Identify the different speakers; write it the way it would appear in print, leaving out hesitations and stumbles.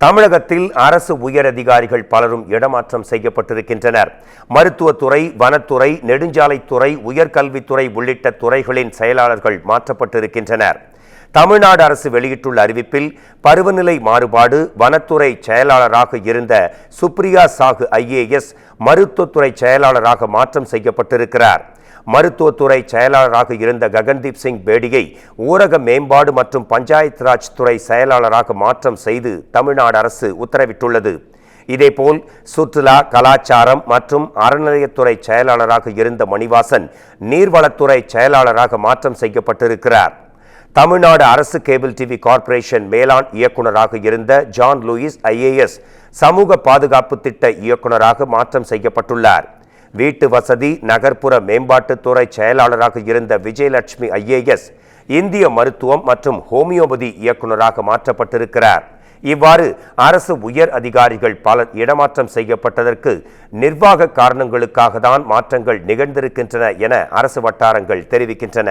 Speaker 1: தமிழகத்தில் அரசு உயரதிகாரிகள் பலரும் இடமாற்றம் செய்யப்பட்டிருக்கின்றனர். மருத்துவத்துறை, வனத்துறை, நெடுஞ்சாலைத்துறை, உயர்கல்வித்துறை உள்ளிட்ட துறைகளின் செயலாளர்கள் மாற்றப்பட்டிருக்கின்றனர். தமிழ்நாடு அரசு வெளியிட்டுள்ள அறிவிப்பில் பருவநிலை மாறுபாடு, வனத்துறை செயலாளராக இருந்த சுப்ரியா சாகு IAS மருத்துவத்துறை செயலாளராக மாற்றம் செய்யப்பட்டிருக்கிறார். மருத்துவத்துறை செயலாளராக இருந்த ககன்தீப் சிங் பேடியை ஊரக மேம்பாடு மற்றும் பஞ்சாயத்து ராஜ் துறை செயலாளராக மாற்றம் செய்து தமிழ்நாடு அரசு உத்தரவிட்டுள்ளது. இதேபோல் சுற்றுலா, கலாச்சாரம் மற்றும் அறநிலையத்துறை செயலாளராக இருந்த மணிவாசன் நீர்வளத்துறை செயலாளராக மாற்றம் செய்யப்பட்டிருக்கிறார். தமிழ்நாடு அரசு கேபிள் டிவி கார்ப்பரேஷன் மேலாண் இயக்குநராக இருந்த ஜான் லூயிஸ் IAS சமூக பாதுகாப்பு திட்ட இயக்குநராக மாற்றம் செய்யப்பட்டுள்ளார். வீட்டு வசதி, நகர்ப்புற மேம்பாட்டுத்துறை செயலாளராக இருந்த விஜயலட்சுமி IAS இந்திய மருத்துவம் மற்றும் ஹோமியோபதி இயக்குநராக மாற்றப்பட்டிருக்கிறார். இவ்வாறு அரசு உயர் அதிகாரிகள் பலர் இடமாற்றம் செய்யப்பட்டதற்கு நிர்வாக காரணங்களுக்காக தான் மாற்றங்கள் நிகழ்ந்திருக்கின்றன என அரசு வட்டாரங்கள் தெரிவிக்கின்றன.